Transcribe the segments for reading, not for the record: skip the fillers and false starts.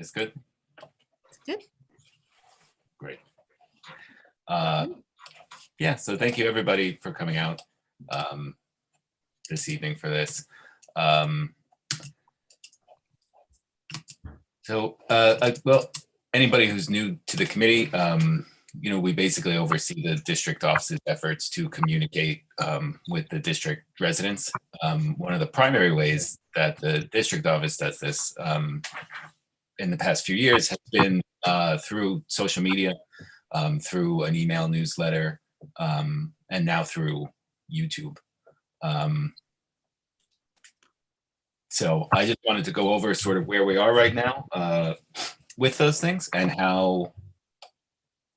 It's good? Good. Great. Yeah, so thank you everybody for coming out this evening for this. Well, anybody who's new to the committee, you know, we basically oversee the district office's efforts to communicate with the district residents. One of the primary ways that the district office does this in the past few years has been through social media, through an email newsletter, and now through YouTube. So I just wanted to go over sort of where we are right now with those things and how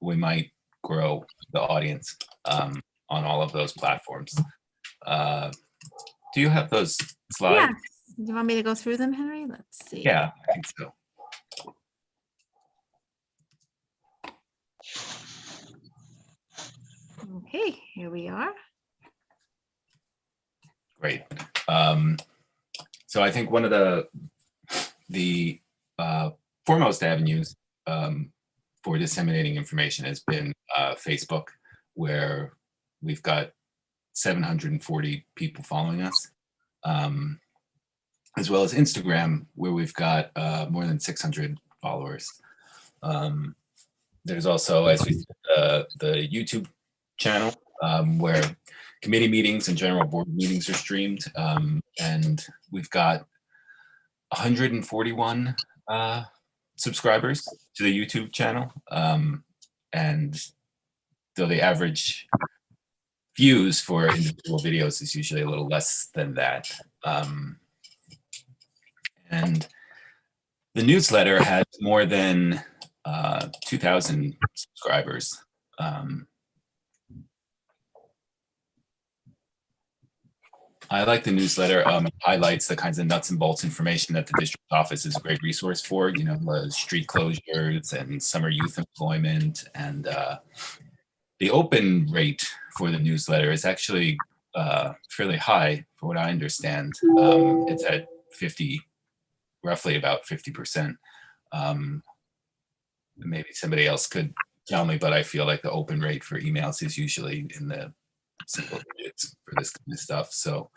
we might grow the audience on all of those platforms. Do you have those slides? Yeah. Do you want me to go through them, Henry? Let's see. Yeah, I think so. Okay, here we are. Great. So I think one of the foremost avenues for disseminating information has been Facebook, where we've got 740 people following us, as well as Instagram, where we've got more than 600 followers. There's also, as we said, the YouTube channel, where committee meetings and general board meetings are streamed, and we've got 141 subscribers to the YouTube channel, and though the average views for individual videos is usually a little less than that. And the newsletter has more than 2,000 subscribers. I like the newsletter. It highlights the kinds of nuts and bolts information that the district office is a great resource for, you know, street closures and summer youth employment. And the open rate for the newsletter is actually fairly high for what I understand. It's at roughly about 50%. Maybe somebody else could tell me, but I feel like the open rate for emails is usually in the single digits for this kind of stuff. So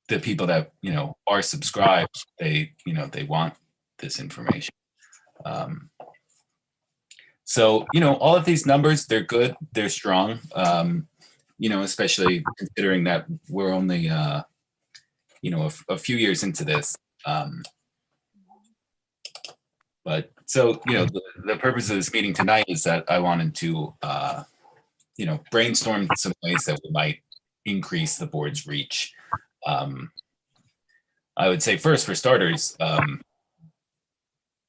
the people that, you know, are subscribed, they want this information. So, you know, all of these numbers, they're good, they're strong, you know, especially considering that we're only, you know, a few years into this. But so, you know, the purpose of this meeting tonight is that I wanted to, you know, brainstorm some ways that we might increase the board's reach. I would say first, for starters,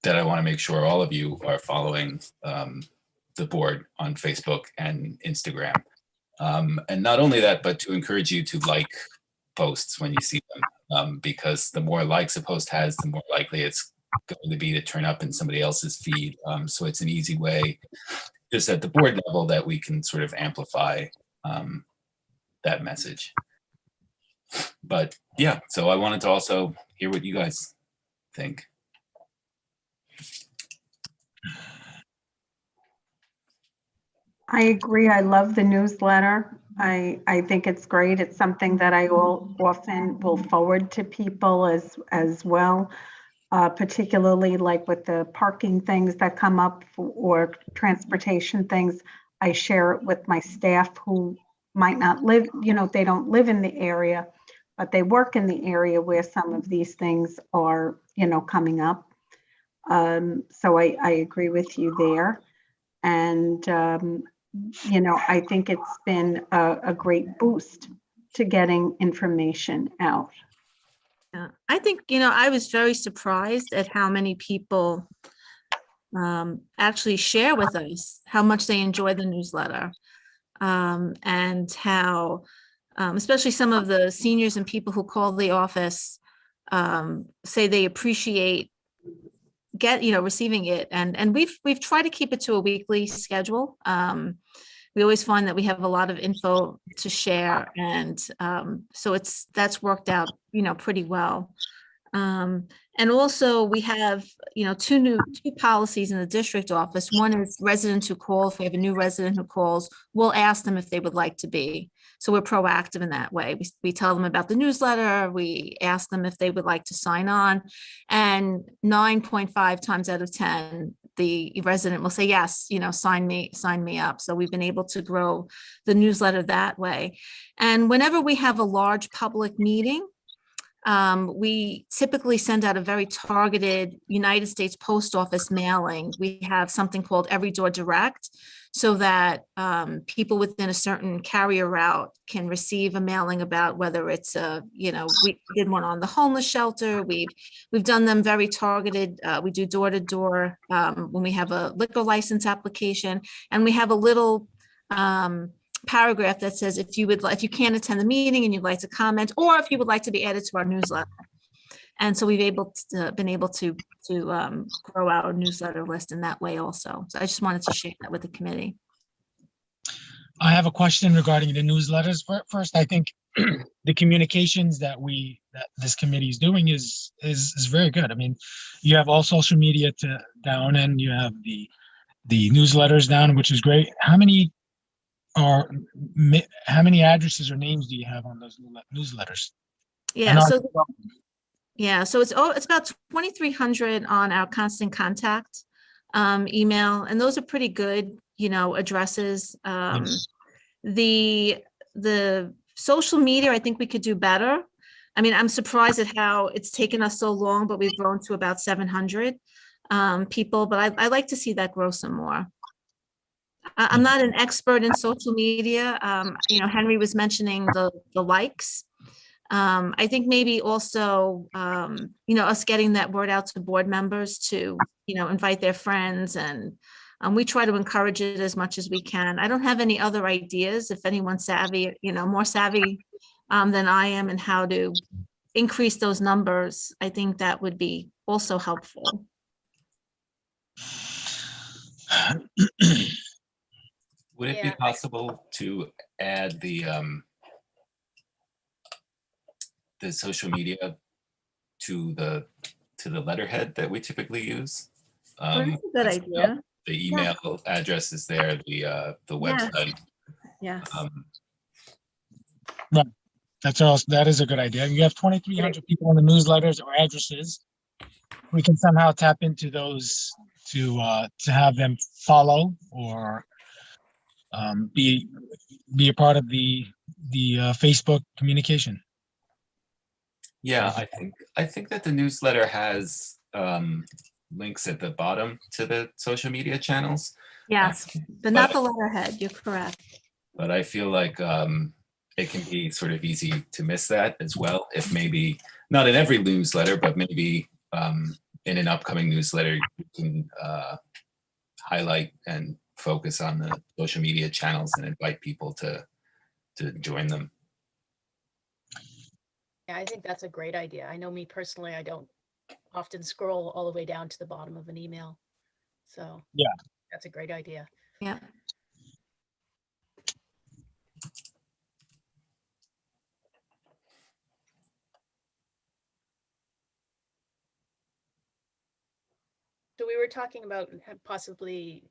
that I want to make sure all of you are following the board on Facebook and Instagram. And not only that, but to encourage you to like posts when you see them, because the more likes a post has, the more likely it's going to be to turn up in somebody else's feed. So it's an easy way, just at the board level, that we can sort of amplify that message. But yeah, so I wanted to also hear what you guys think. I agree. I love the newsletter. I think it's great. It's something that I often will forward to people as well, particularly like with the parking things that come up or transportation things. I share it with my staff who might not live, you know, they don't live in the area, but they work in the area where some of these things are, you know, coming up. So I agree with you there. And, you know, I think it's been a great boost to getting information out. Yeah, I think, you know, I was very surprised at how many people actually share with us how much they enjoy the newsletter, and how, especially some of the seniors and people who call the office, say they appreciate receiving it, and we've tried to keep it to a weekly schedule. We always find that we have a lot of info to share, and so that's worked out, you know, pretty well. And also we have, two policies in the district office. One is residents who call. If we have a new resident who calls, we'll ask them if they would like to be. So we're proactive in that way. We tell them about the newsletter. We ask them if they would like to sign on. And 9.5 times out of 10, the resident will say, yes, sign me up. So we've been able to grow the newsletter that way. And whenever we have a large public meeting, we typically send out a very targeted United States Post Office mailing. We have something called Every Door Direct, so that people within a certain carrier route can receive a mailing about whether it's we did one on the homeless shelter. We've done them very targeted. We do door to door when we have a liquor license application, and we have a little paragraph that says if you can't attend the meeting and you'd like to comment, or if you would like to be added to our newsletter. And so we've been able to grow our newsletter list in that way also. So I just wanted to share that with the committee. I have a question regarding the newsletters. First, I think the communications that this committee is doing is very good. I mean, you have all social media down, and you have the newsletters down, which is great. How many addresses or names do you have on those newsletters? Yeah, so it's about 2,300 on our constant contact email, and those are pretty good, addresses. Yes. The social media, I think we could do better. I mean, I'm surprised at how it's taken us so long, but we've grown to about 700 people. But I like to see that grow some more. I'm not an expert in social media. Henry was mentioning the likes. I think maybe also, us getting that word out to board members to, invite their friends, and we try to encourage it as much as we can. I don't have any other ideas. If anyone's savvy, more savvy than I am, and how to increase those numbers, I think that would be also helpful. Would it be possible to add the social media to the letterhead that we typically use? That's a good idea. The email address is there, the website. Yes. Right. That is a good idea. You have 2,300 people in the newsletters or addresses. We can somehow tap into those to have them follow or be a part of the Facebook communication. Yeah, I think that the newsletter has links at the bottom to the social media channels. Yes, but not the letterhead. You're correct. But I feel like it can be sort of easy to miss that as well. If maybe not in every newsletter, but maybe in an upcoming newsletter, you can highlight and focus on the social media channels and invite people to join them. Yeah, I think that's a great idea. I know me personally, I don't often scroll all the way down to the bottom of an email. So yeah, that's a great idea. Yeah. So we were talking about possibly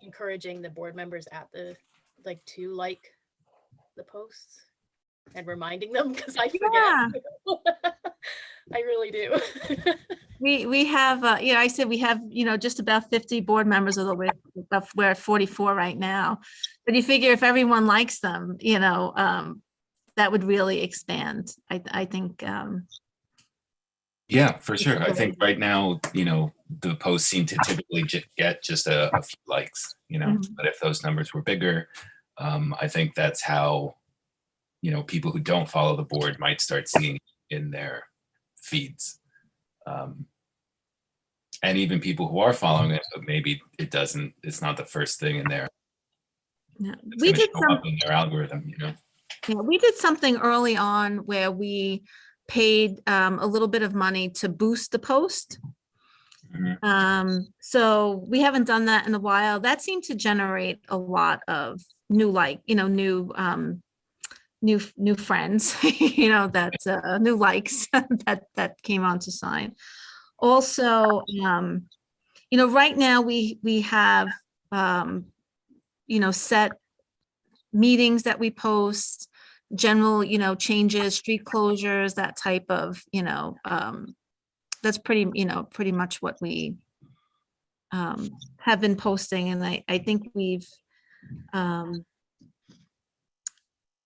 encouraging the board members at the to like the posts and reminding them, because I forget. Yeah. I really do. We have, I said we have, just about 50 board members, although we're at 44 right now. But you figure if everyone likes them, that would really expand. I think. Yeah, for sure. I think right now, the posts seem to typically get just a few likes, but if those numbers were bigger, I think that's how, people who don't follow the board might start seeing in their feeds. And even people who are following it, but maybe it's not the first thing in there. Yeah. We did up in their algorithm, Yeah, we did something early on where we paid a little bit of money to boost the post. Mm-hmm. So we haven't done that in a while. That seemed to generate a lot of new new friends, you know, that new likes that came on to sign. Also, you know, right now we have, you know, set meetings that we post, general, you know, changes, street closures, that type of, you know, that's pretty, you know, pretty much what we have been posting. And I think we've,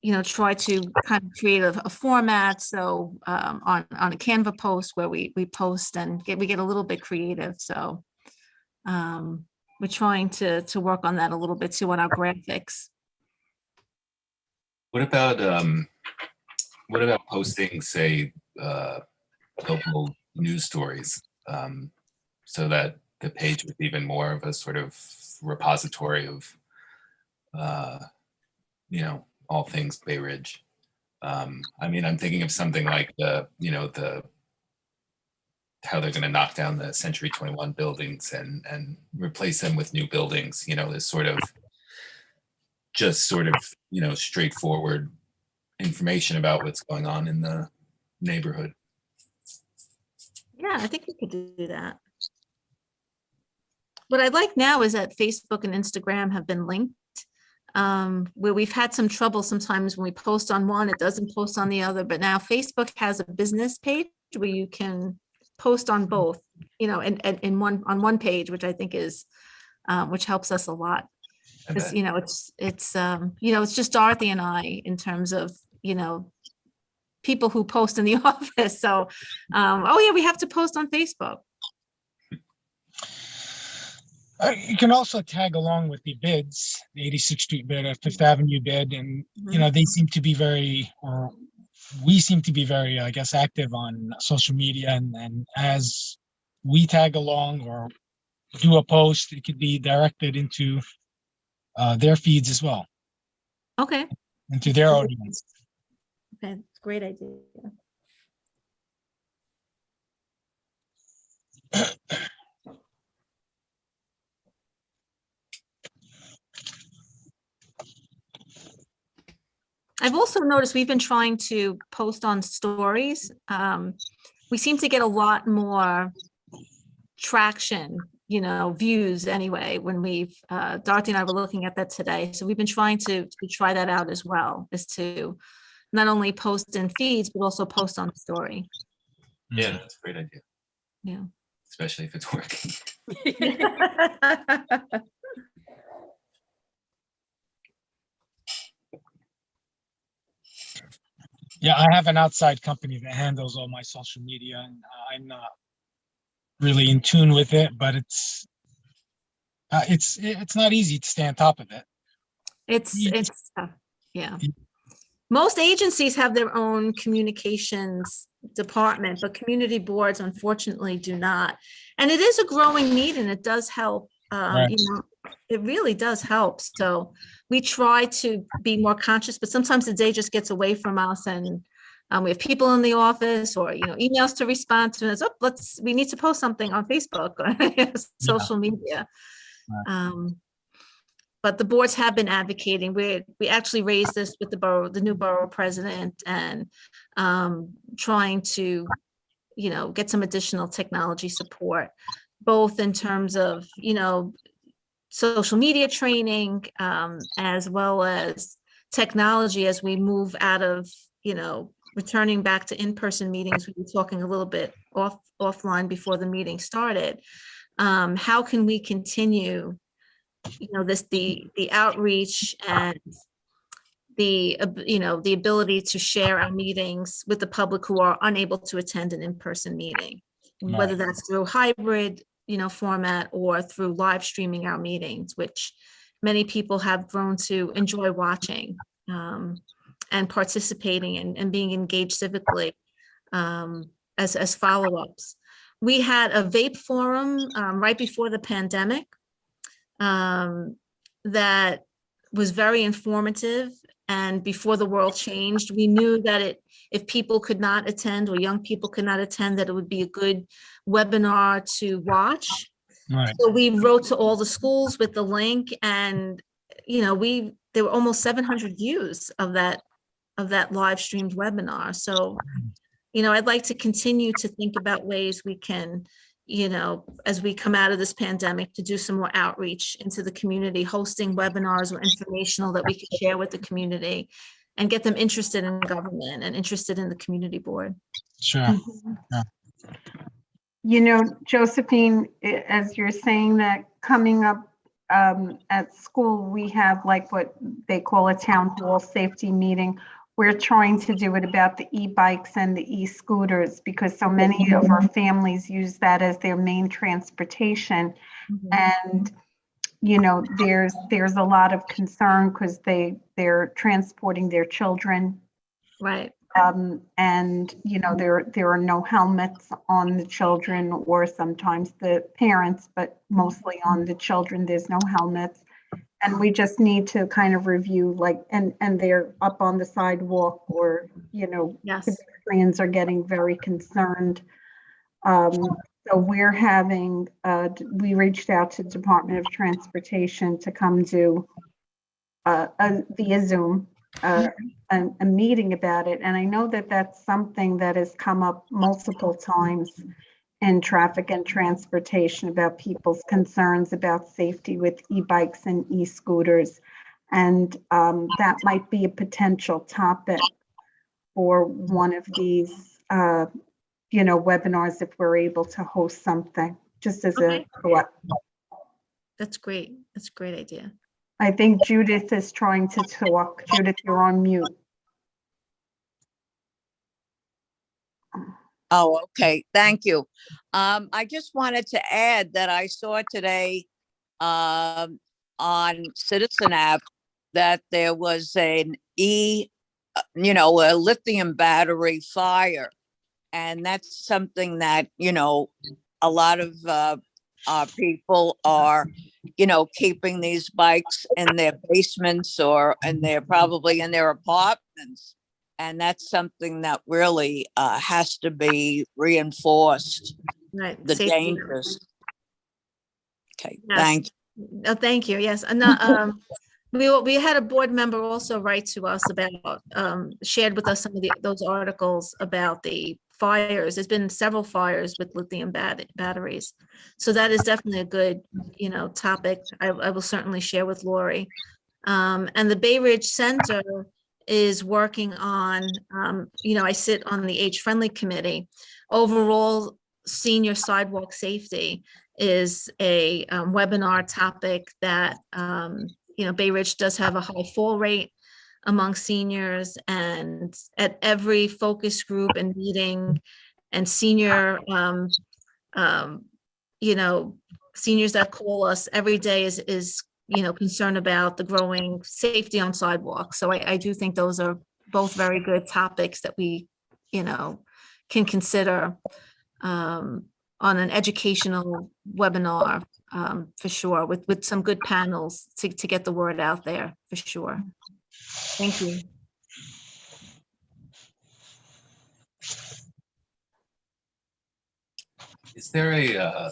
you know, try to kind of create a format. So on a Canva post where we post and we get a little bit creative. So we're trying to work on that a little bit too on our graphics. What about posting, say, local news stories, so that the page was even more of a sort of repository of, you know, all things Bay Ridge. I mean, I'm thinking of something like you know, how they're going to knock down the Century 21 buildings and replace them with new buildings. You know, this sort of you know, straightforward information about what's going on in the neighborhood. Yeah, I think we could do that. What I'd like now is that Facebook and Instagram have been linked, where we've had some trouble sometimes when we post on one, it doesn't post on the other, but now Facebook has a business page where you can post on both, you know, and in on one page, which I think is, which helps us a lot. Because, you know, it's you know, it's just Dorothy and I in terms of, you know, people who post in the office. So, oh yeah, we have to post on Facebook. You can also tag along with the bids, the 86th Street bid, Fifth Avenue bid, and you know, they seem to be very, or we seem to be very, I guess, active on social media, and as we tag along or do a post, it could be directed into their feeds as well, Okay. into their audience. Okay, great idea. I've also noticed we've been trying to post on stories. We seem to get a lot more traction, you know, views anyway, when we've, Dorothy and I were looking at that today. So we've been trying to try that out as well, is to not only post in feeds, but also post on story. Yeah, that's a great idea. Yeah. Especially if it's working. Yeah, I have an outside company that handles all my social media, and I'm not really in tune with it, but it's not easy to stay on top of it. It's tough. Yeah. Most agencies have their own communications department, but community boards unfortunately do not. And it is a growing need, and it does help. Right. You know, it really does help. So we try to be more conscious, but sometimes the day just gets away from us, and we have people in the office, or, you know, emails to respond to. And it's, oh, we need to post something on Facebook or social media. Right. But the boards have been advocating. We actually raised this with the new borough president, and trying to, you know, get some additional technology support, both in terms of, you know, social media training, as well as technology as we move out of, you know, returning back to in-person meetings. We were talking a little bit offline before the meeting started. How can we continue, you know, the outreach and the, you know, the ability to share our meetings with the public who are unable to attend an in-person meeting, whether that's through hybrid, you know, format, or through live streaming our meetings, which many people have grown to enjoy watching, and participating and being engaged civically, as follow-ups. We had a vape forum right before the pandemic that was very informative. And before the world changed, we knew that if people could not attend, or young people could not attend, that it would be a good webinar to watch. Right. So we wrote to all the schools with the link, and, you know, there were almost 700 views of that that live streamed webinar. So, I'd like to continue to think about ways we can, as we come out of this pandemic, to do some more outreach into the community, hosting webinars or informational that we can share with the community and get them interested in government and interested in the community board. Sure. Josephine, as you're saying that, coming up at school, we have like what they call a town hall safety meeting. We're trying to do it about the e-bikes and the e-scooters because so many of our families use that as their main transportation. And, there's a lot of concern because they're transporting their children. Right. And, there are no helmets on the children or sometimes the parents, but mostly on the children, there's no helmets. And we just need to kind of review and they're up on the sidewalk or, Yes. pedestrians are getting very concerned. So we're having, we reached out to the Department of Transportation to come do via Zoom, a meeting about it. And I know that that's something that has come up multiple times in traffic and transportation about people's concerns about safety with e-bikes and e-scooters. And that might be a potential topic for one of these, webinars if we're able to host something, just as Okay. a thought. That's great. That's a great idea. I think Judith is trying to talk. Judith, you're on mute. Oh, okay. Thank you. I just wanted to add that I saw today on Citizen app that there was a lithium battery fire. And that's something that, a lot of people are, keeping these bikes in their basements or probably in their apartments. And that's something that really has to be reinforced, Right. the Safety. dangers. Okay, Yes. thank you. Oh, thank you. Yes. And we had a board member also write to us about, shared with us some of those articles about the fires. There's been several fires with lithium batteries. So that is definitely a good, topic. I will certainly share with Lori. And the Bay Ridge Center is working on, I sit on the Age Friendly Committee. Overall, senior sidewalk safety is a webinar topic that, Bay Ridge does have a high fall rate among seniors, and at every focus group and meeting and senior, seniors that call us every day is concerned about the growing safety on sidewalks. So I do think those are both very good topics that we, can consider on an educational webinar, for sure, with some good panels to get the word out there, for sure. Thank you. Is there a,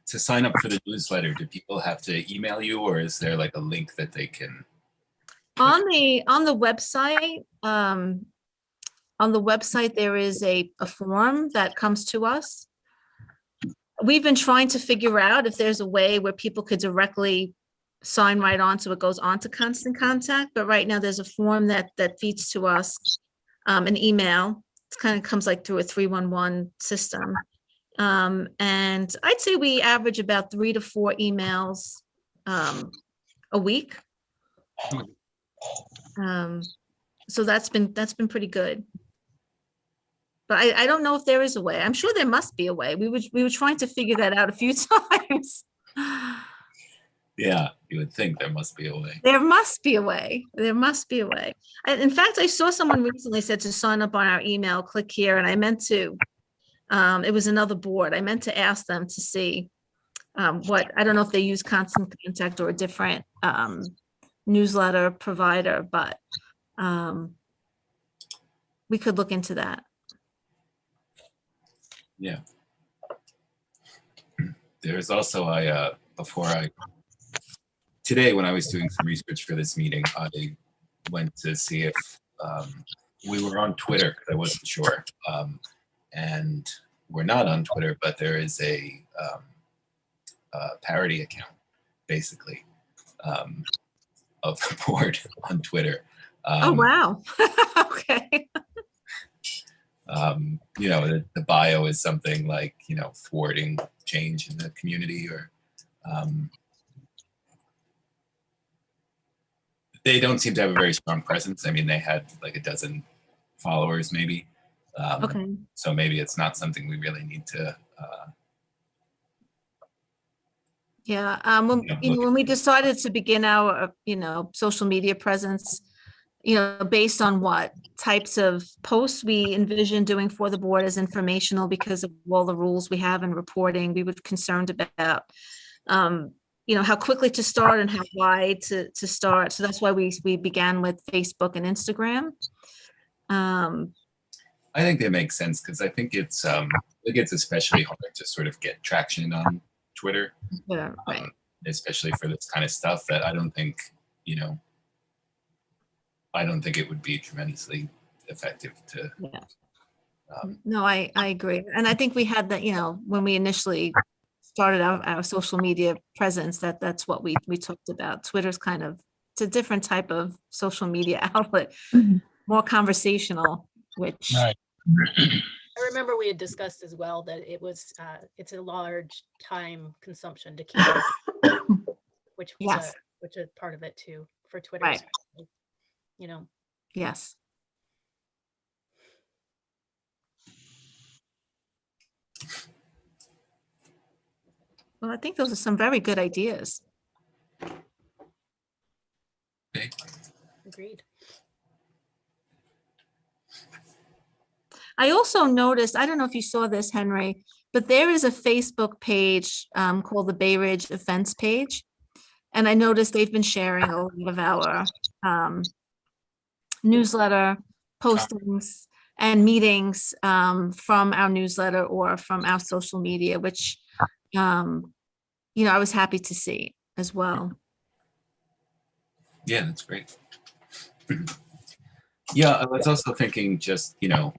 to sign up for the newsletter, do people have to email you, or is there like a link that they can? On the website, there is a form that comes to us. We've been trying to figure out if there's a way where people could directly sign right on so it goes on to Constant Contact, but right now there's a form that feeds to us an email. It kind of comes like through a 311 system. And I'd say we average about 3 to 4 emails a week. So that's been pretty good. But I don't know if there is a way. I'm sure there must be a way. We were trying to figure that out a few times. Yeah, you would think there must be a way. There must be a way. There must be a way. In fact, I saw someone recently said to sign up on our email, click here, and I meant to. It was another board. I meant to ask them to see what, I don't know if they use Constant Contact or a different newsletter provider, but we could look into that. Yeah. There's also, today when I was doing some research for this meeting, I went to see if we were on Twitter because I wasn't sure. And we're not on Twitter, but there is a parody account, basically, of the board on Twitter. Oh, wow. Okay. You know, the bio is something like, you know, thwarting change in the community, or they don't seem to have a very strong presence. I mean, they had like a dozen followers, maybe. Okay. So maybe it's not something we really need to. Yeah. When, Yeah, you know, look when we decided to begin our, you know, social media presence, you know, based on what types of posts we envision doing for the board as informational because of all the rules we have in reporting, we were concerned about, you know, how quickly to start and how wide to start. So that's why we began with Facebook and Instagram. I think that makes sense because I think it's especially hard to sort of get traction on Twitter, Yeah, right. especially for this kind of stuff that I don't think, you know, I don't think it would be tremendously effective to. Yeah. No, I agree. And I think we had that, you know, when we initially started our social media presence, that's what we talked about. Twitter's kind of, it's a different type of social media outlet, more conversational, which, Right. I remember we had discussed as well that it was, it's a large time consumption to keep, which was Yes. which is part of it too, for Twitter, Right. especially, you know. yes. Well, I think those are some very good ideas. Okay. Agreed. I also noticed, I don't know if you saw this, Henry, but there is a Facebook page called the Bay Ridge Offense Page. And I noticed they've been sharing a lot of our newsletter postings and meetings from our newsletter or from our social media, which, you know, I was happy to see as well. Yeah, that's great. Yeah, I was also thinking just, you know,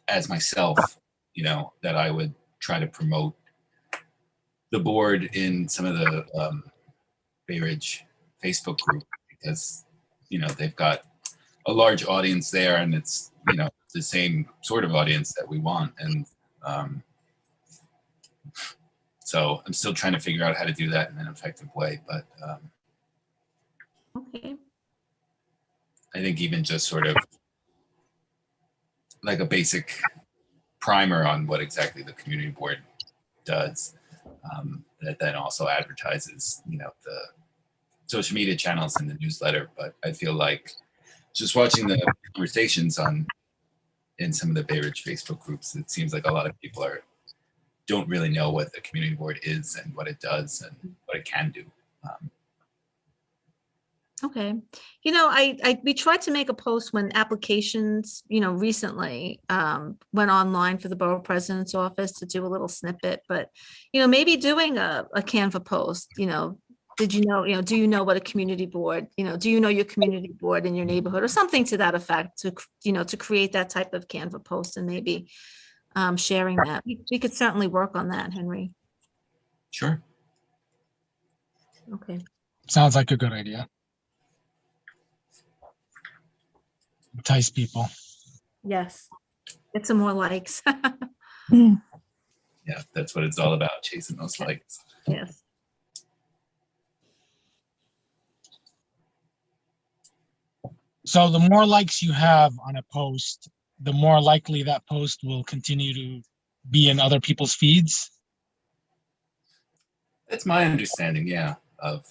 as myself, you know, that I would try to promote the board in some of the Bay Ridge Facebook group because, you know, they've got a large audience there and it's, you know, the same sort of audience that we want. And so I'm still trying to figure out how to do that in an effective way. But Okay. I think even just sort of like a basic primer on what exactly the community board does, that then also advertises, you know, the social media channels and the newsletter. But I feel like just watching the conversations in some of the Bay Ridge Facebook groups, it seems like a lot of people don't really know what the community board is and what it does and what it can do. Okay. You know, we tried to make a post when applications, you know, recently went online for the borough president's office to do a little snippet, but, you know, maybe doing a Canva post, you know, do you know what a community board, you know, do you know your community board in your neighborhood or something to that effect to, you know, to create that type of Canva post and maybe sharing that. We could certainly work on that, Henry. Sure. Okay. Sounds like a good idea. Entice people. Yes. Get some more likes. Yeah, that's what it's all about, chasing those likes. Yes. So the more likes you have on a post, the more likely that post will continue to be in other people's feeds. That's my understanding, yeah, of,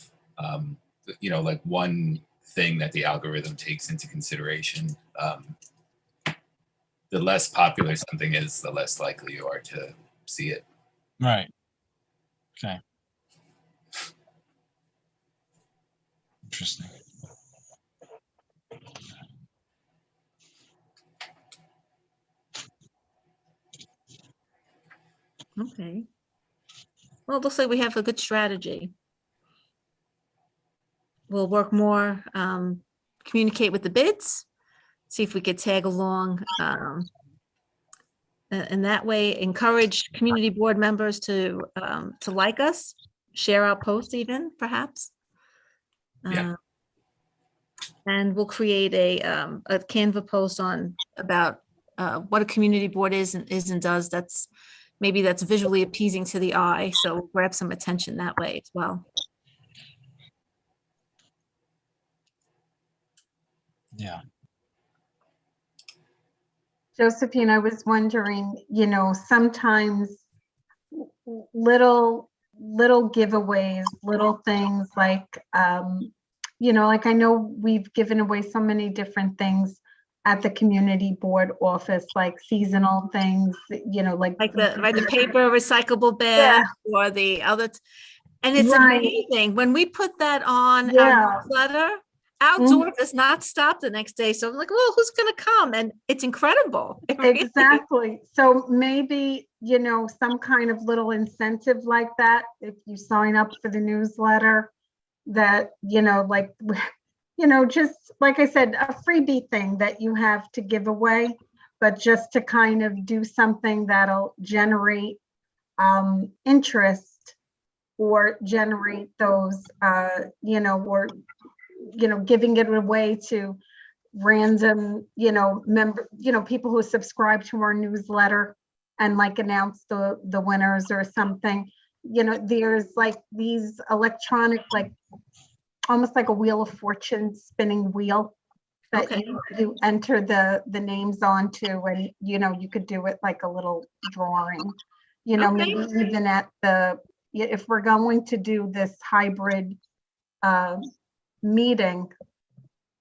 you know, like one thing that the algorithm takes into consideration. The less popular something is, the less likely you are to see it. Right. Okay. Interesting. Okay. Well, it looks like we have a good strategy. We'll work more communicate with the bids, see if we could tag along. And that way encourage community board members to like us, share our posts even perhaps. Yeah. And we'll create a Canva post on about what a community board is and does. That's visually appeasing to the eye. So we'll grab some attention that way as well. Yeah. Josephine, I was wondering, sometimes little giveaways, little things like, like I know we've given away so many different things at the community board office, like seasonal things, like the paper recyclable bag or the other. And it's amazing when we put that on our newsletter. Our door does not stop the next day. So I'm like, well, who's going to come? And it's incredible. Exactly. So maybe, some kind of little incentive like that, if you sign up for the newsletter, that, just like I said, a freebie thing that you have to give away, but just to kind of do something that'll generate interest or generate those, or giving it away to random, people who subscribe to our newsletter and like announce the winners or something. There's like these electronic, like almost like a wheel of fortune spinning wheel that you enter the names onto, and you could do it like a little drawing, maybe even at if we're going to do this hybrid meeting,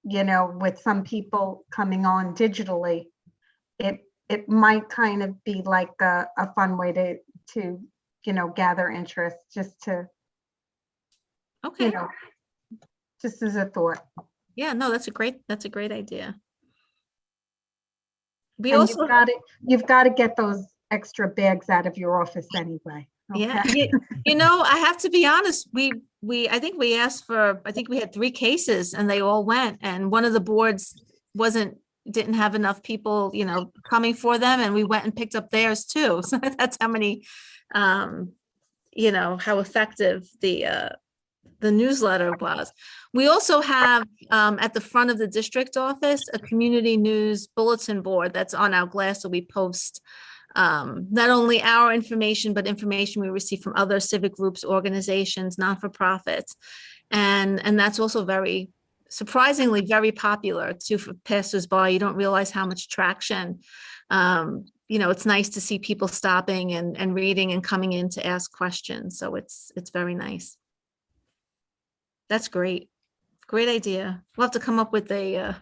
with some people coming on digitally, it might kind of be like a fun way to gather interest, just to just as a thought. Yeah, no, that's a great idea. We And also you've got to get those extra bags out of your office anyway. Yeah, I have to be honest. I think we asked for, I think we had 3 cases and they all went, and one of the boards didn't have enough people, coming for them, and we went and picked up theirs too. So that's how many, how effective the newsletter was. We also have at the front of the district office a community news bulletin board that's on our glass, so we post not only our information, but information we receive from other civic groups, organizations, not-for-profits. And that's also surprisingly very popular too for passersby. You don't realize how much traction. It's nice to see people stopping and reading and coming in to ask questions. So it's very nice. That's great. Great idea. We'll have to come up with a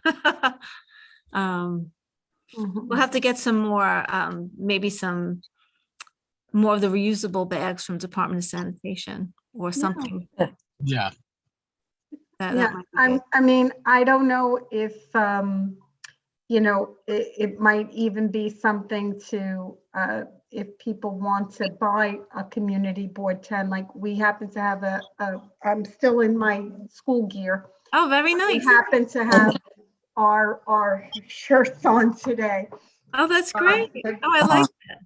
we'll have to get some more, maybe some more of the reusable bags from Department of Sanitation or something. Yeah. That might be good. I mean, I don't know if, it might even be something to, if people want to buy a community board 10, like we happen to have I'm still in my school gear. Oh, very nice. We happen to have our shirts on today. Oh, that's great. Oh, I like that.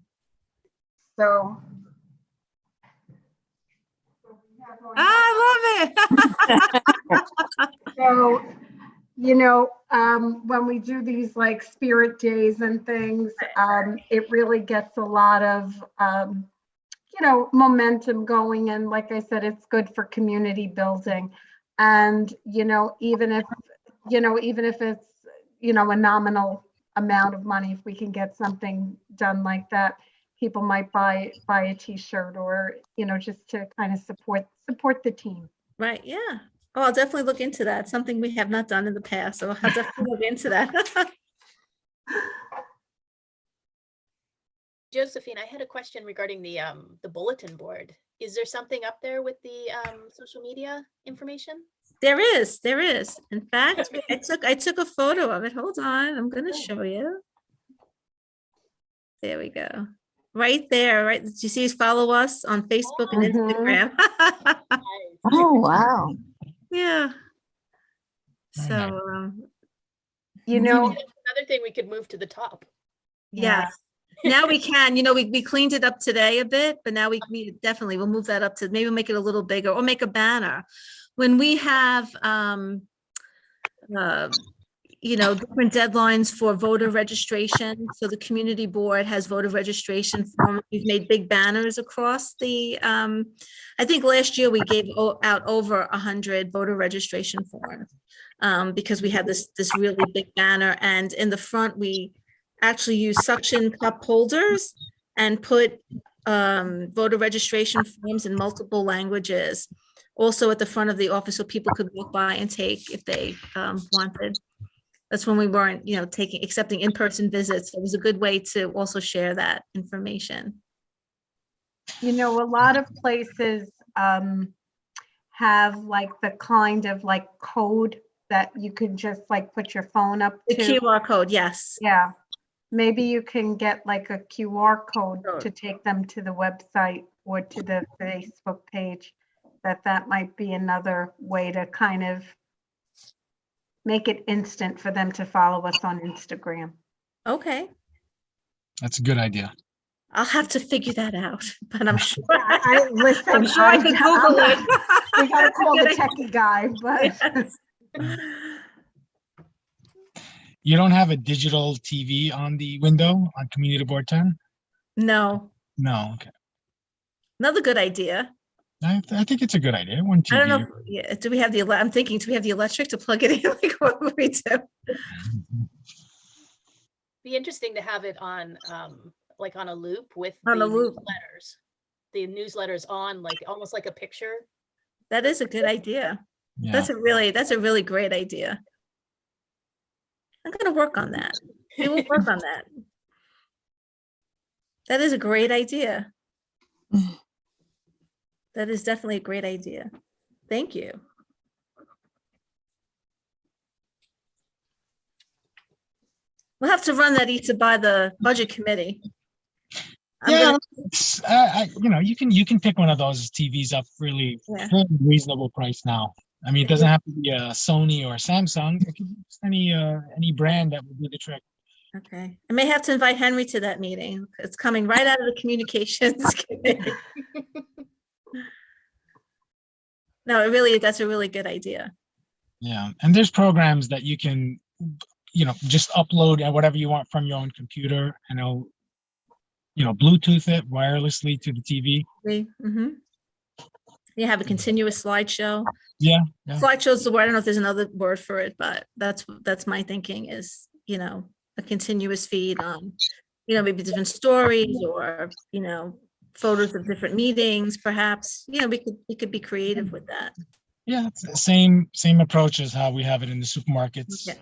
So. I love it. So, when we do these like spirit days and things, it really gets a lot of, momentum going. And like I said, it's good for community building. And, even if it's, a nominal amount of money, if we can get something done like that, people might buy a t-shirt or, just to kind of support the team. Right. Yeah. Oh, I'll definitely look into that. Something we have not done in the past. So I'll definitely look into that. Josephine, I had a question regarding the bulletin board. Is there something up there with the social media information? There is. In fact, I took a photo of it. Hold on. I'm going to show you. There we go. Right there. Right. Did you see follow us on Facebook and Instagram? Oh, wow. Yeah. Very So, nice. You know, Another thing we could move to the top. yeah, yes. Now we can, we cleaned it up today a bit, but now we definitely, we'll move that up to, maybe make it a little bigger or make a banner. When we have, different deadlines for voter registration. So the community board has voter registration form. We've made big banners across the, I think last year we gave out over 100 voter registration forms. Because we had this really big banner, and in the front, we actually use suction cup holders and put voter registration forms in multiple languages. Also at the front of the office, so people could walk by and take if they wanted. That's when we weren't, accepting in-person visits. It was a good way to also share that information. a lot of places have like the kind of like code that you could just like put your phone up The to. QR code, yes. Yeah, maybe you can get like a QR code Sure. to take them to the website or to the Facebook page. That might be another way to kind of make it instant for them to follow us on Instagram. Okay, That's a good idea. I'll have to figure that out, but I'm sure. Listen, I'm sure I could Google it. We gotta That's a call the good techie guy, but Yes. You don't have a digital TV on the window on Community Board 10? No, No, okay. another good idea. I think it's a good idea. One I don't TV. know. Yeah, do we have I'm thinking, do we have the electric to plug it in? Like, what would we do? Be interesting to have it on, like on a loop with On the a loop. newsletters. The newsletters on, like, almost like a picture. That is a good idea. Yeah. That's a really great idea. I'm gonna work on that. We will work on that. That is a great idea. That is definitely a great idea. Thank you. We'll have to run that either by the budget committee. Yeah, you can pick one of those TVs up really Yeah. fairly reasonable price now. I mean, it doesn't have to be a Sony or a Samsung. It could be just any brand that would do the trick. Okay, I may have to invite Henry to that meeting. It's coming right out of the communications committee. No, that's a really good idea. Yeah, and there's programs that you can, just upload whatever you want from your own computer, and it'll, Bluetooth it wirelessly to the TV. Mm-hmm. You have a continuous slideshow. Yeah. Slideshow's the word. I don't know if there's another word for it, but that's my thinking is, a continuous feed on, maybe different stories or, photos of different meetings, perhaps. We could be creative with that. Yeah, it's the same approach as how we have it in the supermarkets. Yeah.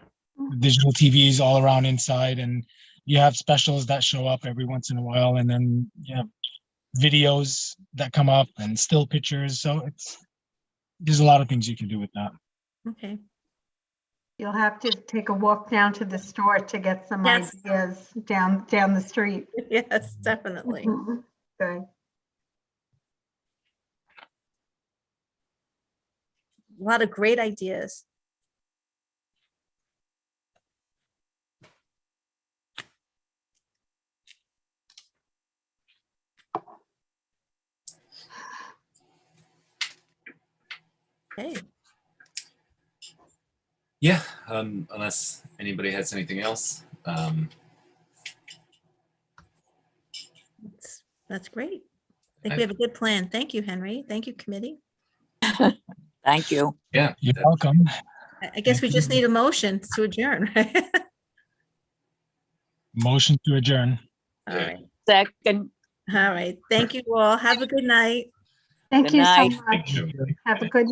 Digital TVs all around inside, and you have specials that show up every once in a while, and then you have videos that come up and still pictures. So there's a lot of things you can do with that. Okay. you'll have to take a walk down to the store to get some Yes. ideas down the street. Yes, definitely. Okay. A lot of great ideas. Okay. Yeah, unless anybody has anything else. That's great. I think we have a good plan. Thank you, Henry. Thank you, committee. Thank you. Yeah, You're welcome. I guess we just need a motion to adjourn. right? Motion to adjourn. All right. Second, All right. Thank you all. Have a good night. Thank Good you so night. much. thank you. Have a good